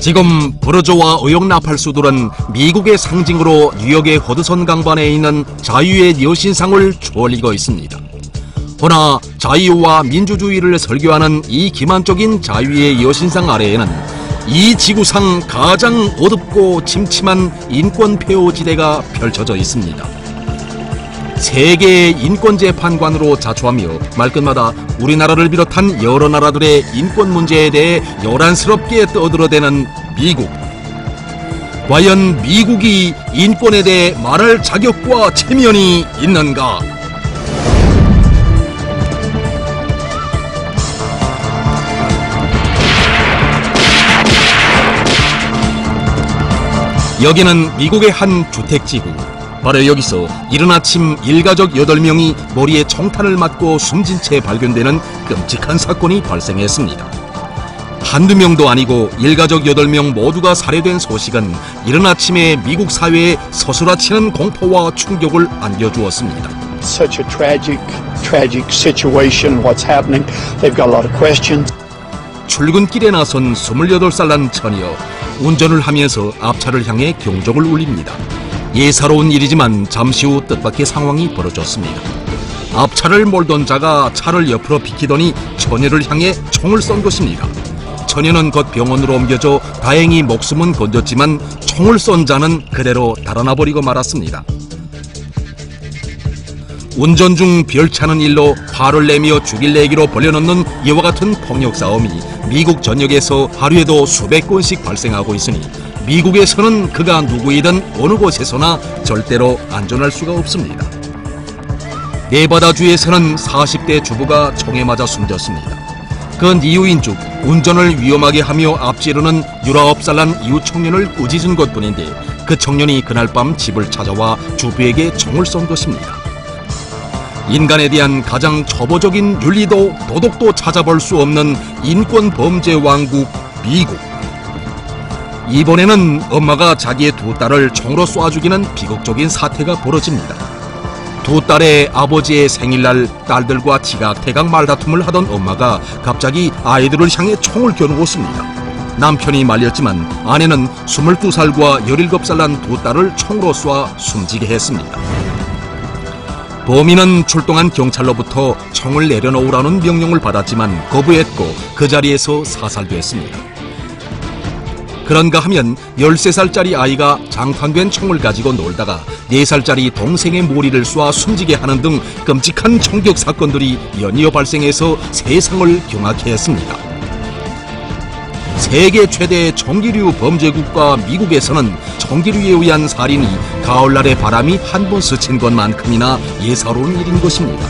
지금 브루조와 의혹 나팔수들은 미국의 상징으로 뉴욕의 허드선 강반에 있는 자유의 여신상을 추올리고 있습니다. 허나 자유와 민주주의를 설교하는 이 기만적인 자유의 여신상 아래에는 이 지구상 가장 어둡고 침침한 인권 폐허지대가 펼쳐져 있습니다. 세계의 인권재판관으로 자처하며 말끝마다 우리나라를 비롯한 여러 나라들의 인권 문제에 대해 요란스럽게 떠들어대는 미국. 과연 미국이 인권에 대해 말할 자격과 체면이 있는가? 여기는 미국의 한 주택지구. 바로 여기서 이른 아침 일가족 8명이 머리에 총탄을 맞고 숨진 채 발견되는 끔찍한 사건이 발생했습니다. 한두 명도 아니고 일가족 8명 모두가 살해된 소식은 이른 아침에 미국 사회에 서스라치는 공포와 충격을 안겨주었습니다. Such a tragic situation. What's happening? They've got a lot of questions. 출근길에 나선 28살 난 처녀. 운전을 하면서 앞차를 향해 경적을 울립니다. 예사로운 일이지만 잠시 후 뜻밖의 상황이 벌어졌습니다. 앞차를 몰던 자가 차를 옆으로 비키더니 처녀를 향해 총을 쏜 것입니다. 처녀는 곧 병원으로 옮겨져 다행히 목숨은 건졌지만 총을 쏜 자는 그대로 달아나 버리고 말았습니다. 운전 중 별찮은 일로 화를 내며 죽일 내기로 벌려놓는 이와 같은 폭력 싸움이 미국 전역에서 하루에도 수백 건씩 발생하고 있으니 미국에서는 그가 누구이든 어느 곳에서나 절대로 안전할 수가 없습니다. 네바다주에서는 40대 주부가 총에 맞아 숨졌습니다. 그건 이유인즉 운전을 위험하게 하며 앞지르는 19살 난 이웃 청년을 꾸짖은 것뿐인데 그 청년이 그날 밤 집을 찾아와 주부에게 총을 쏜 것입니다. 인간에 대한 가장 초보적인 윤리도 도덕도 찾아볼 수 없는 인권 범죄 왕국 미국. 이번에는 엄마가 자기의 두 딸을 총으로 쏴 죽이는 비극적인 사태가 벌어집니다. 두 딸의 아버지의 생일날 딸들과 티각태각 말다툼을 하던 엄마가 갑자기 아이들을 향해 총을 겨누었습니다. 남편이 말렸지만 아내는 22살과 17살 난 두 딸을 총으로 쏴 숨지게 했습니다. 범인은 출동한 경찰로부터 총을 내려놓으라는 명령을 받았지만 거부했고 그 자리에서 사살됐습니다. 그런가 하면 13살짜리 아이가 장탄된 총을 가지고 놀다가 4살짜리 동생의 머리를 쏴 숨지게 하는 등 끔찍한 총격 사건들이 연이어 발생해서 세상을 경악해 했습니다. 세계 최대의 총기류 범죄국가 미국에서는 총기류에 의한 살인이 가을날의 바람이 한 번 스친 것만큼이나 예사로운 일인 것입니다.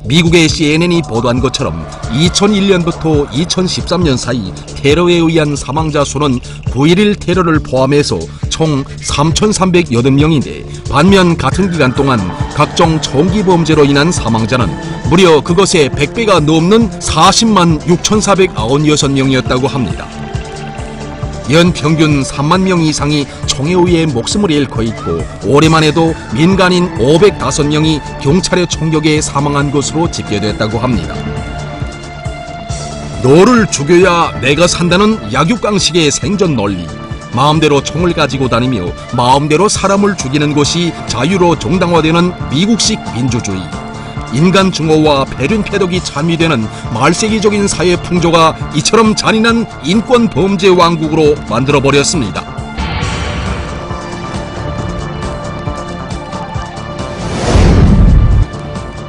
미국의 CNN이 보도한 것처럼 2001년부터 2013년 사이 테러에 의한 사망자 수는 9.11 테러를 포함해서 총 3,380명인데 반면 같은 기간 동안 각종 총기 범죄로 인한 사망자는 무려 그것의 100배가 넘는 406만 6,496명이었다고 합니다. 연평균 3만 명 이상이 총에 의해 목숨을 잃고 있고 올해만 해도 민간인 505명이 경찰의 총격에 사망한 것으로 집계됐다고 합니다. 너를 죽여야 내가 산다는 약육강식의 생존 논리. 마음대로 총을 가지고 다니며 마음대로 사람을 죽이는 것이 자유로 정당화되는 미국식 민주주의. 인간 증오와 배륜 패독이 참미되는 말세기적인 사회 풍조가 이처럼 잔인한 인권 범죄 왕국으로 만들어버렸습니다.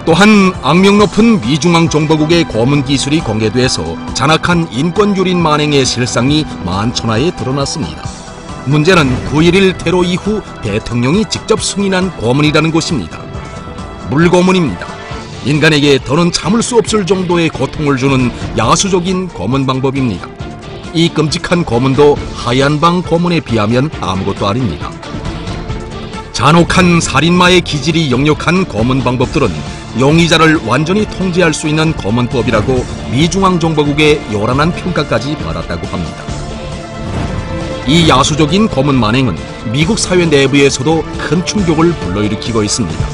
또한 악명 높은 미중앙 정보국의 고문 기술이 공개돼서 잔악한 인권 유린 만행의 실상이 만천하에 드러났습니다. 문제는 9.11 테러 이후 대통령이 직접 승인한 고문이라는 것입니다. 물고문입니다. 인간에게 더는 참을 수 없을 정도의 고통을 주는 야수적인 고문 방법입니다. 이 끔찍한 고문도 하얀 방 고문에 비하면 아무것도 아닙니다. 잔혹한 살인마의 기질이 역력한 고문 방법들은 용의자를 완전히 통제할 수 있는 고문법이라고 미중앙 정보국의 요란한 평가까지 받았다고 합니다. 이 야수적인 고문 만행은 미국 사회 내부에서도 큰 충격을 불러일으키고 있습니다.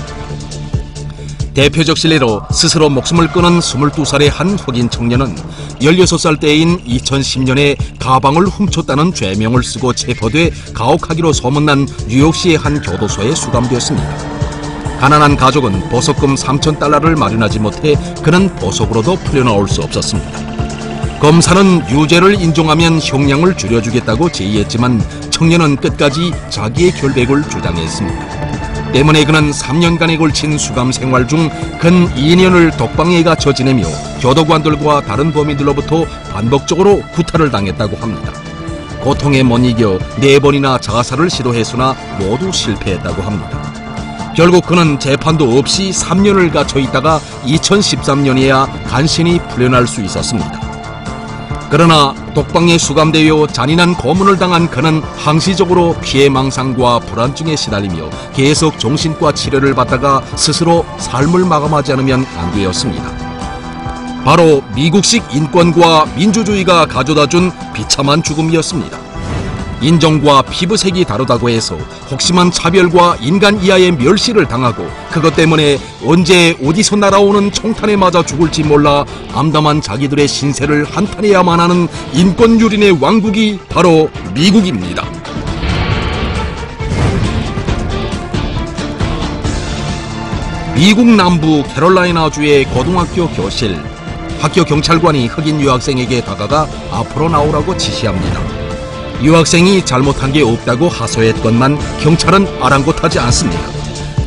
대표적 실례로 스스로 목숨을 끊은 22살의 한 흑인 청년은 16살 때인 2010년에 가방을 훔쳤다는 죄명을 쓰고 체포돼 가혹하기로 소문난 뉴욕시의 한 교도소에 수감되었습니다. 가난한 가족은 보석금 $3,000를 마련하지 못해 그는 보석으로도 풀려나올 수 없었습니다. 검사는 유죄를 인정하면 형량을 줄여주겠다고 제의했지만 청년은 끝까지 자기의 결백을 주장했습니다. 때문에 그는 3년간에 걸친 수감 생활 중 근 2년을 독방에 갇혀 지내며 교도관들과 다른 범인들로부터 반복적으로 구타를 당했다고 합니다. 고통에 못 이겨 4번이나 자살을 시도했으나 모두 실패했다고 합니다. 결국 그는 재판도 없이 3년을 갇혀 있다가 2013년에야 간신히 풀려날 수 있었습니다. 그러나 독방에 수감되어 잔인한 고문을 당한 그는 항시적으로 피해망상과 불안증에 시달리며 계속 정신과 치료를 받다가 스스로 삶을 마감하지 않으면 안 되었습니다. 바로 미국식 인권과 민주주의가 가져다준 비참한 죽음이었습니다. 인종과 피부색이 다르다고 해서 혹심한 차별과 인간 이하의 멸시를 당하고 그것 때문에 언제 어디서 날아오는 총탄에 맞아 죽을지 몰라 암담한 자기들의 신세를 한탄해야만 하는 인권유린의 왕국이 바로 미국입니다. 미국 남부 캐롤라이나주의 고등학교 교실. 학교 경찰관이 흑인 유학생에게 다가가 앞으로 나오라고 지시합니다. 유학생이 잘못한 게 없다고 하소했건만 경찰은 아랑곳하지 않습니다.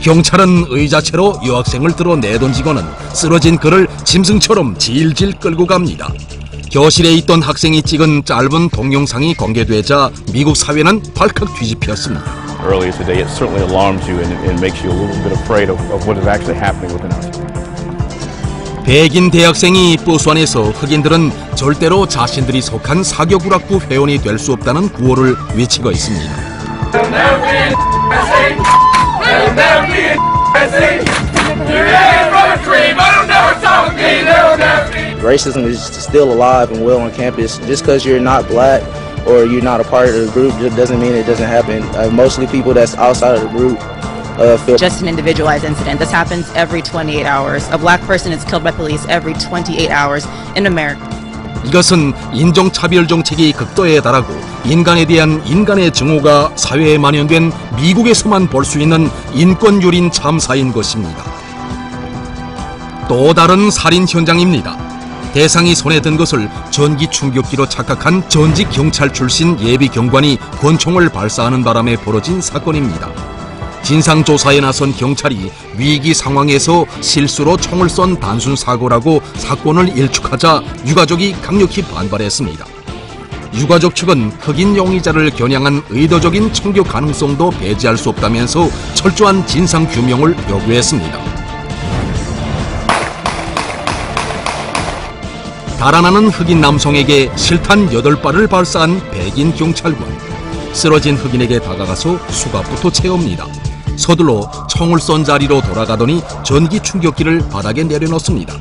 경찰은 의자채로 유학생을 들어 내던지고는 쓰러진 그를 짐승처럼 질질 끌고 갑니다. 교실에 있던 학생이 찍은 짧은 동영상이 공개되자 미국 사회는 발칵 뒤집혔습니다. Earlier today, it certainly alarms you and makes you a little bit afraid of what is actually happening within our school. 백인 대학생이 버스 안에서 흑인들은 절대로 자신들이 속한 사교구락부 회원이 될 수 없다는 구호를 외치고 있습니다. Racism is still alive and well on campus. Just because you're not black or you're not a part of the group doesn't mean it doesn't happen. Mostly people that's outside of the group feel just an individualized incident. This happens every 28 hours. A black person is killed by police every 28 hours in America. 이것은 인종차별 정책이 극도에 달하고 인간에 대한 인간의 증오가 사회에 만연된 미국에서만 볼 수 있는 인권유린 참사인 것입니다. 또 다른 살인 현장입니다. 대상이 손에 든 것을 전기 충격기로 착각한 전직 경찰 출신 예비 경관이 권총을 발사하는 바람에 벌어진 사건입니다. 진상조사에 나선 경찰이 위기 상황에서 실수로 총을 쏜 단순 사고라고 사건을 일축하자 유가족이 강력히 반발했습니다. 유가족 측은 흑인 용의자를 겨냥한 의도적인 총격 가능성도 배제할 수 없다면서 철저한 진상규명을 요구했습니다. 달아나는 흑인 남성에게 실탄 8발을 발사한 백인 경찰관. 쓰러진 흑인에게 다가가서 수갑부터 채웁니다. 서둘러 총을 쏜 자리로 돌아가더니 전기 충격기를 바닥에 내려놓습니다.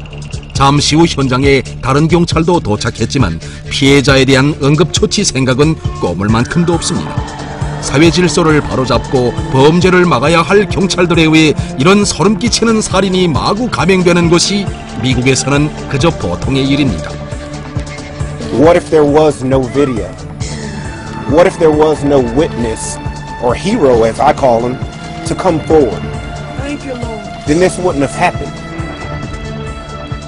잠시 후 현장에 다른 경찰도 도착했지만 피해자에 대한 응급처치 생각은 꼬물 만큼도 없습니다. 사회 질서를 바로잡고 범죄를 막아야 할 경찰들에 의해 이런 소름 끼치는 살인이 마구 감행되는 것이 미국에서는 그저 보통의 일입니다. What if there was no video? What if there was no witness or hero, as I call him, to come forward? Then this wouldn't have happened.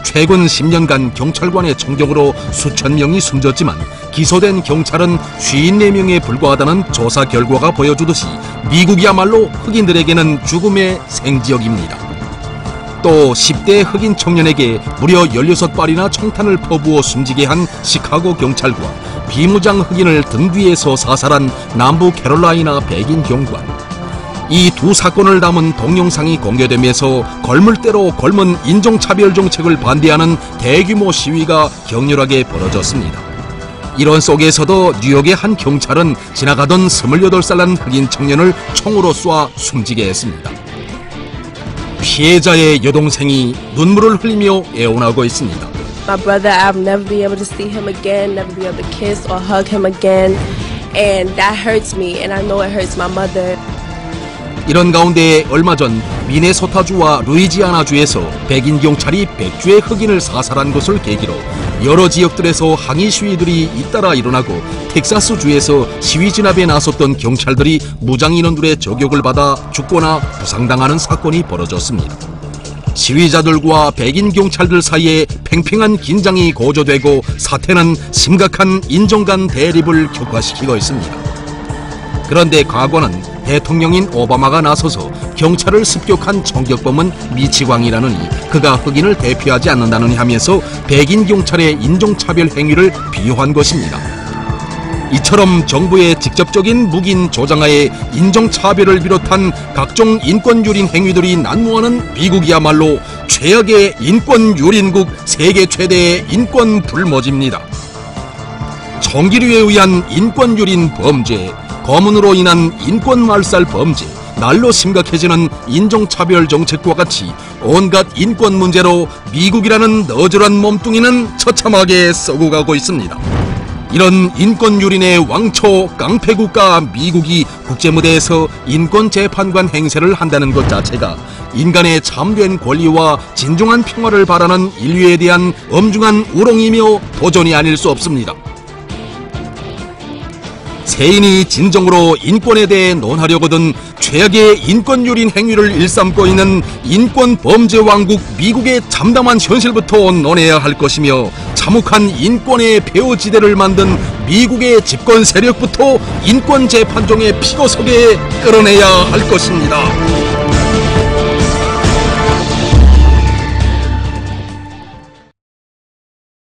최근 10년간 경찰관의 총격으로 수천 명이 숨졌지만 기소된 경찰은 54명에 불과하다는 조사 결과가 보여주듯이 미국이야말로 흑인들에게는 죽음의 생지역입니다. 또 10대 흑인 청년에게 무려 16발이나 총탄을 퍼부어 숨지게 한 시카고 경찰과 비무장 흑인을 등 뒤에서 사살한 남부 캐롤라이나 백인 경관. 이 두 사건을 담은 동영상이 공개되면서 걸물대로 걸문 인종차별 정책을 반대하는 대규모 시위가 격렬하게 벌어졌습니다. 이런 속에서도 뉴욕의 한 경찰은 지나가던 28살 난 흑인 청년을 총으로 쏴 숨지게 했습니다. 피해자의 여동생이 눈물을 흘리며 애원하고 있습니다. My brother, I'll never be able to see him again, never be able to kiss or hug him again, and that hurts me, and I know it hurts my mother. 이런 가운데 얼마 전 미네소타주와 루이지아나주에서 백인 경찰이 백주의 흑인을 사살한 것을 계기로 여러 지역들에서 항의 시위들이 잇따라 일어나고 텍사스주에서 시위 진압에 나섰던 경찰들이 무장 인원들의 저격을 받아 죽거나 부상당하는 사건이 벌어졌습니다. 시위자들과 백인 경찰들 사이에 팽팽한 긴장이 고조되고 사태는 심각한 인종 간 대립을 격화시키고 있습니다. 그런데 과거는 대통령인 오바마가 나서서 경찰을 습격한 총격범은 미치광이라느니 그가 흑인을 대표하지 않는다느니 하면서 백인 경찰의 인종차별 행위를 비호한 것입니다. 이처럼 정부의 직접적인 묵인 조장하에 인종차별을 비롯한 각종 인권유린 행위들이 난무하는 미국이야말로 최악의 인권유린국, 세계 최대의 인권 불모지입니다. 총기류에 의한 인권유린 범죄, 검은으로 인한 인권말살 범죄, 날로 심각해지는 인종차별 정책과 같이 온갖 인권 문제로 미국이라는 너절한 몸뚱이는 처참하게 썩어가고 있습니다. 이런 인권유린의 왕초 깡패국가 미국이 국제무대에서 인권재판관 행세를 한다는 것 자체가 인간의 참된 권리와 진정한 평화를 바라는 인류에 대한 엄중한 우롱이며 도전이 아닐 수 없습니다. 세인이 진정으로 인권에 대해 논하려거든 최악의 인권유린 행위를 일삼고 있는 인권범죄왕국 미국의 참담한 현실부터 논해야 할 것이며 참혹한 인권의 폐허지대를 만든 미국의 집권 세력부터 인권재판정의 피고석에 끌어내야 할 것입니다.